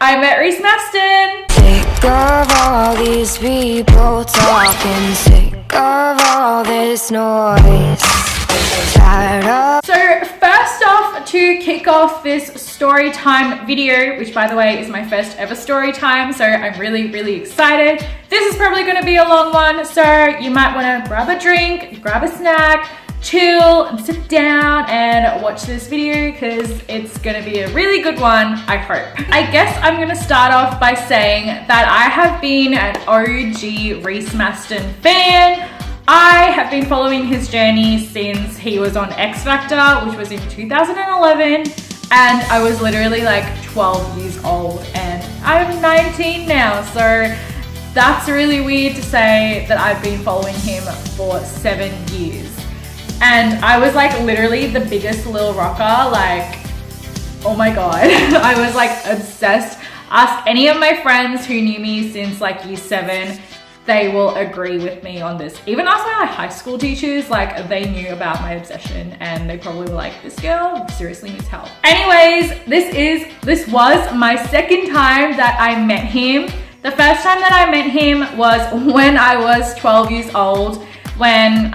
I met Reece Mastin. Sick of all these people talking, sick of all this noise. So first off, to kick off this story time video, which by the way is my first ever story time, so I'm really excited. This is probably going to be a long one, so you might want to grab a drink, grab a snack, chill and sit down and watch this video because it's going to be a really good one, I hope. I guess I'm going to start off by saying that I have been an OG Reece Mastin fan. I have been following his journey since he was on X Factor, which was in 2011, and I was literally like 12 years old, and I'm 19 now, so that's really weird to say that I've been following him for 7 years. And I was like literally the biggest Lil Rocker, like, oh my god. I was like obsessed. Ask any of my friends who knew me since like year 7, they will agree with me on this. Even ask my like high school teachers, like they knew about my obsession and they probably were like, this girl seriously needs help. Anyways, this was my second time that I met him. The first time that I met him was when I was 12 years old, when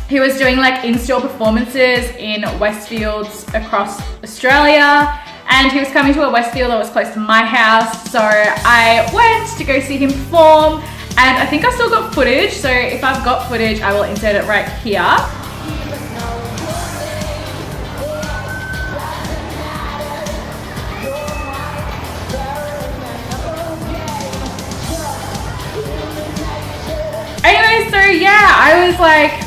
he was doing like in-store performances in Westfields across Australia. And he was coming to a Westfield that was close to my house. So I went to go see him perform. And I think I still got footage, so if I've got footage, I will insert it right here. Anyway, so yeah,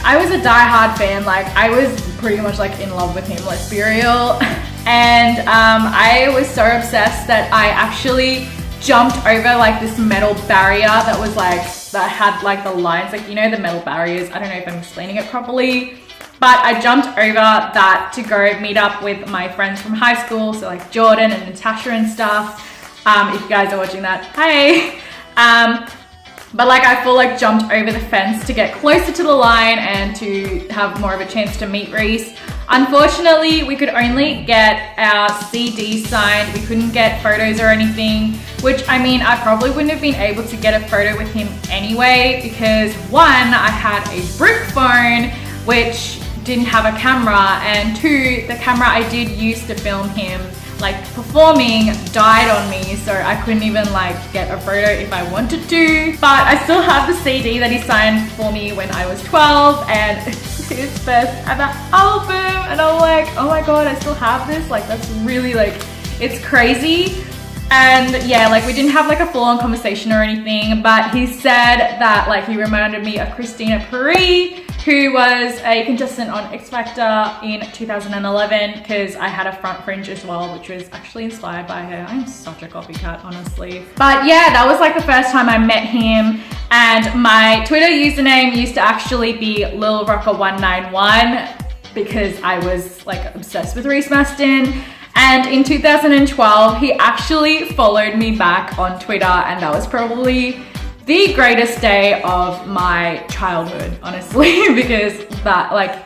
I was a diehard fan. Like, I was pretty much like in love with him, let's be real. And I was so obsessed that I actually jumped over like this metal barrier that was like, that had like the lines, like, you know, the metal barriers. I don't know if I'm explaining it properly, but I jumped over that to go meet up with my friends from high school. So like Jordan and Natasha and stuff. If you guys are watching that, hey. But like I feel like jumped over the fence to get closer to the line and to have more of a chance to meet Reece. Unfortunately, we could only get our CD signed. We couldn't get photos or anything, which I mean, I probably wouldn't have been able to get a photo with him anyway, because one, I had a brick phone, which didn't have a camera, and two, the camera I did use to film him like performing died on me, so I couldn't even like get a photo if I wanted to. But I still have the CD that he signed for me when I was 12, and it's his first ever album, and I'm like, oh my god, I still have this. Like, that's really like, it's crazy. And yeah, like we didn't have like a full-on conversation or anything, but he said that like he reminded me of Christina Perry, who was a contestant on X Factor in 2011, because I had a front fringe as well, which was actually inspired by her. I'm such a copycat, honestly. But yeah, that was like the first time I met him, and my Twitter username used to actually be LilRocker191 because I was like obsessed with Reece Mastin. And in 2012, he actually followed me back on Twitter, and that was probably the greatest day of my childhood, honestly, because that, like,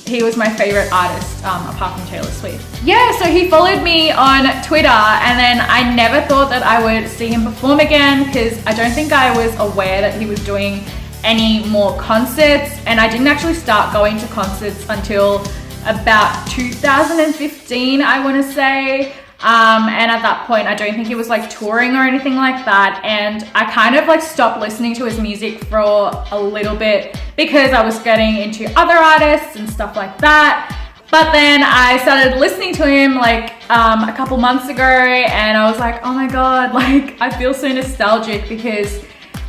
he was my favorite artist, apart from Taylor Swift. Yeah, so he followed me on Twitter, and then I never thought that I would see him perform again, because I don't think I was aware that he was doing any more concerts, and I didn't actually start going to concerts until about 2015, I want to say. And at that point, I don't think he was like touring or anything like that. And I kind of like stopped listening to his music for a little bit because I was getting into other artists and stuff like that. But then I started listening to him like a couple months ago, and I was like, oh my god, like I feel so nostalgic because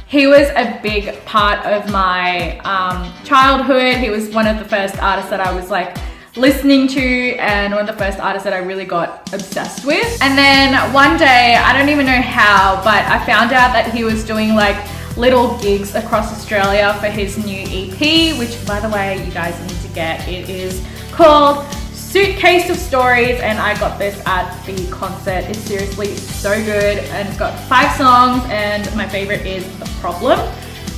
he was a big part of my childhood. He was one of the first artists that I was like listening to, and one of the first artists that I really got obsessed with. And then one day, I don't even know how, but I found out that he was doing like little gigs across Australia for his new EP, which by the way, you guys need to get. It is called Suitcase of Stories, and I got this at the concert. It's seriously so good, and it's got 5 songs, and my favorite is The Problem.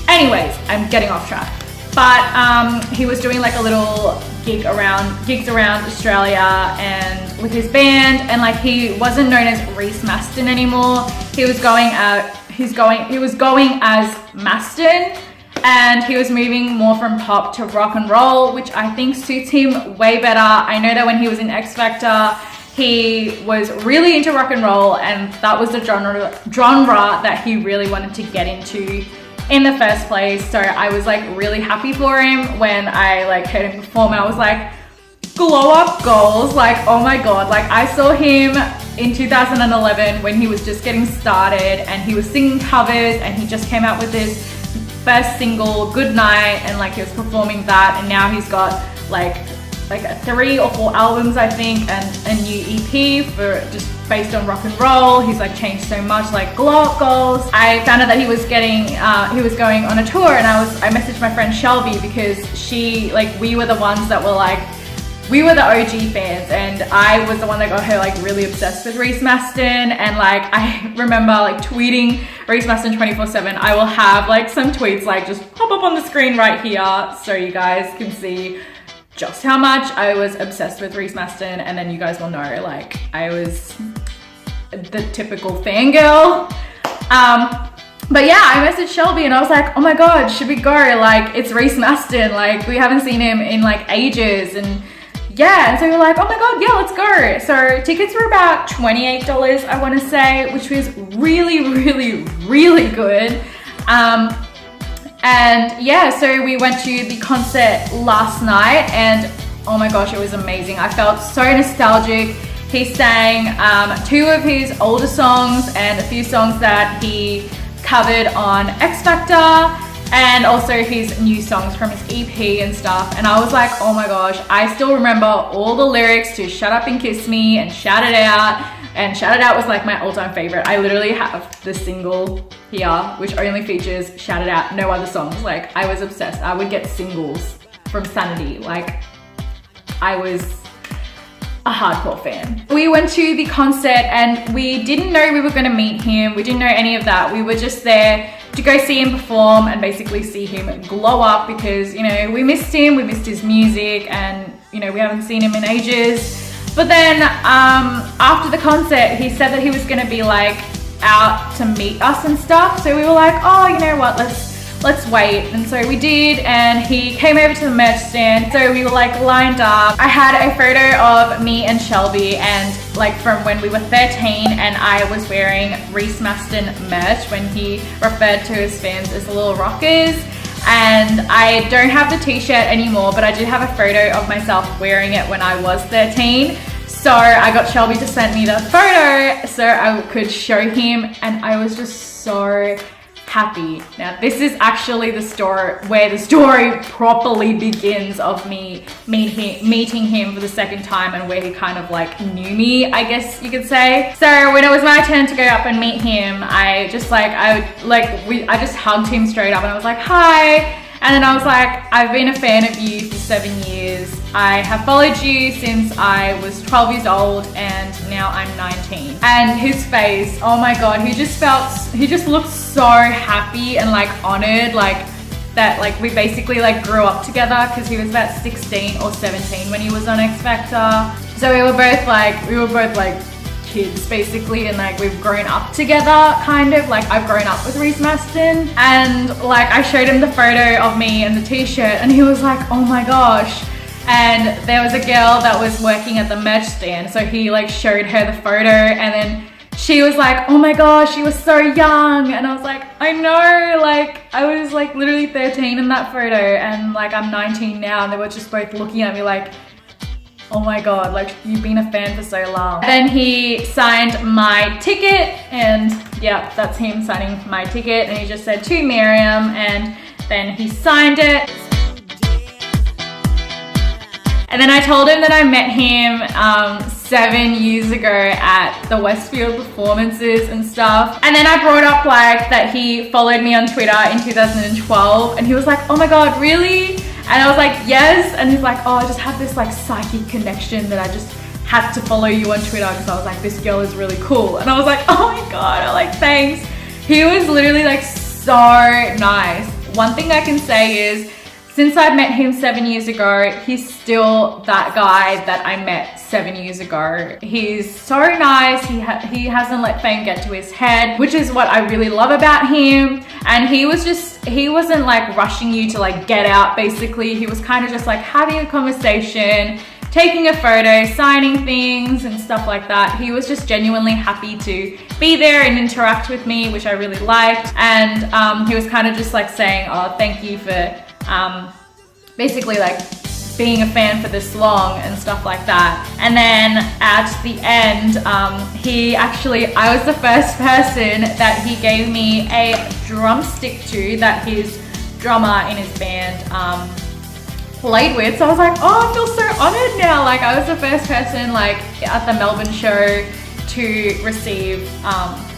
Anyways, I'm getting off track. but he was doing like a little gigs around Australia and with his band, and like he wasn't known as Reece Mastin anymore. He was going as Mastin, and he was moving more from pop to rock and roll, which I think suits him way better. I know that when he was in X Factor, he was really into rock and roll, and that was the genre that he really wanted to get into in the first place. So I was like really happy for him when I like heard him perform. I was like, glow up goals, like oh my god. Like I saw him in 2011 when he was just getting started, and he was singing covers, and he just came out with this first single, Good Night, and like he was performing that, and now he's got like 3 or 4 albums I think, and a new EP for just based on rock and roll. He's like changed so much, like glow up goals. I found out that he was going on a tour, and I messaged my friend Shelby because we were the ones that were like, we were the OG fans, and I was the one that got her like really obsessed with Reece Mastin. And like I remember like tweeting Reece Mastin 24/7. I will have like some tweets like just pop up on the screen right here so you guys can see just how much I was obsessed with Reece Mastin, and then you guys will know like I was the typical fangirl. But yeah, I messaged Shelby and I was like, oh my god, should we go? Like it's Reece Mastin, like we haven't seen him in like ages. And yeah, and so we were like, oh my god, yeah, let's go. So tickets were about $28, I want to say, which was really, really, really good. And yeah, so we went to the concert last night, and oh my gosh, it was amazing. I felt so nostalgic. He sang 2 of his older songs and a few songs that he covered on X Factor, and also his new songs from his EP and stuff. And I was like, oh my gosh, I still remember all the lyrics to Shut Up and Kiss Me and Shout It Out. And Shout It Out was like my all-time favorite. I literally have the single here, which only features Shout It Out, no other songs. Like I was obsessed. I would get singles from Sanity. Like I was a hardcore fan. We went to the concert and we didn't know we were gonna meet him. We didn't know any of that. We were just there to go see him perform and basically see him glow up because, you know, we missed him, we missed his music, and, you know, we haven't seen him in ages. But then after the concert, he said that he was gonna be like out to meet us and stuff. So we were like, oh, you know what, let's wait. And so we did, and he came over to the merch stand. So we were like lined up. I had a photo of me and Shelby, and like from when we were 13, and I was wearing Reece Mastin merch when he referred to his fans as little rockers. And I don't have the t-shirt anymore, but I did have a photo of myself wearing it when I was 13. So I got Shelby to send me the photo so I could show him, and I was just so happy. Now this is actually the story where the story properly begins of me meeting him for the second time, and where he kind of like knew me, I guess you could say. So when it was my turn to go up and meet him, I just hugged him straight up and I was like, hi. And then I was like, I've been a fan of you for 7 years. I have followed you since I was 12 years old, and now I'm 19. And his face, oh my God, he just looked so happy and like honored, like that, like we basically like grew up together, because he was about 16 or 17 when he was on X Factor. So we were both like kids basically, and like we've grown up together, kind of like I've grown up with Reece Mastin. And like I showed him the photo of me and the t-shirt, and he was like, oh my gosh. And there was a girl that was working at the merch stand, so he like showed her the photo, and then she was like, oh my gosh, you were so young. And I was like, I know, like I was like literally 13 in that photo, and like I'm 19 now. And they were just both looking at me like, oh my God, like you've been a fan for so long. Then he signed my ticket, and yeah, that's him signing my ticket. And he just said to Mariam, and then he signed it. And then I told him that I met him 7 years ago at the Westfield performances and stuff. And then I brought up like that he followed me on Twitter in 2012, and he was like, oh my God, really? And I was like, yes. And he's like, oh, I just have this like psychic connection that I just had to follow you on Twitter, because I was like, this girl is really cool. And I was like, oh my God, I'm like, thanks. He was literally like so nice. One thing I can say is, since I met him 7 years ago, he's still that guy that I met 7 years ago. He's so nice. He hasn't let fame get to his head, which is what I really love about him. And he wasn't like rushing you to like get out, basically. He was kind of just like having a conversation, taking a photo, signing things and stuff like that. He was just genuinely happy to be there and interact with me, which I really liked. And he was kind of just like saying, oh, thank you for basically like being a fan for this long and stuff like that. And then at the end, I was the first person that he gave me a drumstick to that his drummer in his band played with. So I was like, oh, I feel so honored now. Like I was the first person like at the Melbourne show to receive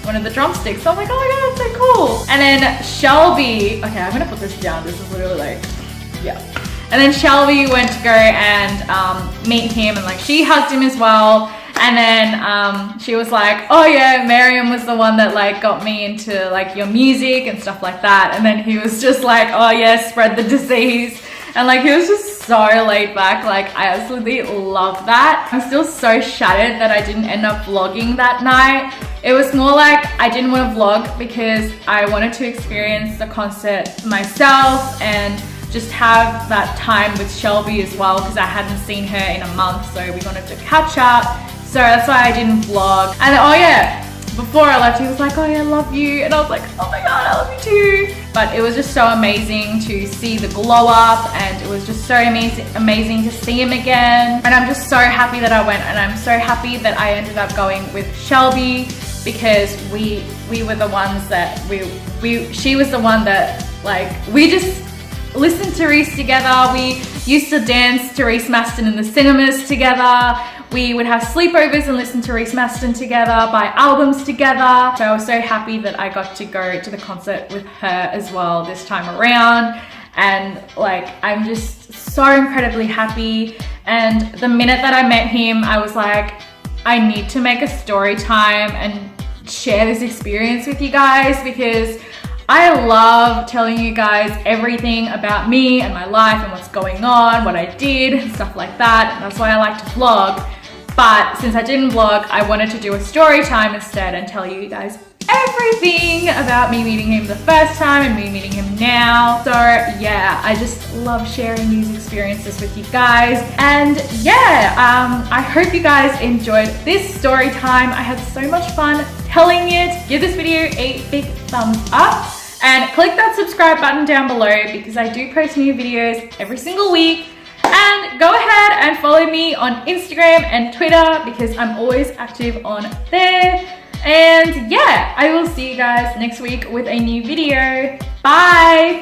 one of the drumsticks. So I'm like, oh my god, that's so cool. And then Shelby, okay, I'm gonna put this down. This is literally like, yeah. And then Shelby went to go and meet him, and like she hugged him as well. And then she was like, oh yeah, Mariam was the one that like got me into like your music and stuff like that. And then he was just like, oh yeah, spread the disease. And like he was just so laid back. Like I absolutely love that. I'm still so shattered that I didn't end up vlogging that night. It was more like I didn't want to vlog because I wanted to experience the concert myself and just have that time with Shelby as well, because I hadn't seen her in a month, so we wanted to catch up. So that's why I didn't vlog. And oh yeah, before I left, he was like, oh yeah, I love you. And I was like, oh my god, I love you too. But it was just so amazing to see the glow up, and it was just so amazing to see him again. And I'm just so happy that I went, and I'm so happy that I ended up going with Shelby, because we were the ones that she was the one that like, we just listened to Reece together. We used to dance to Reece Mastin in the cinemas together. We would have sleepovers and listen to Reece Mastin together, buy albums together. So I was so happy that I got to go to the concert with her as well this time around. And like, I'm just so incredibly happy. And the minute that I met him, I was like, I need to make a story time and share this experience with you guys, because I love telling you guys everything about me and my life and what's going on, what I did, and stuff like that. And that's why I like to vlog. But since I didn't vlog, I wanted to do a story time instead and tell you guys everything about me meeting him the first time and me meeting him now. So yeah, I just love sharing these experiences with you guys. And yeah, I hope you guys enjoyed this story time. I had so much fun telling it. Give this video a big thumbs up and click that subscribe button down below, because I do post new videos every single week. And go ahead and follow me on Instagram and Twitter, because I'm always active on there. And yeah, I will see you guys next week with a new video. Bye!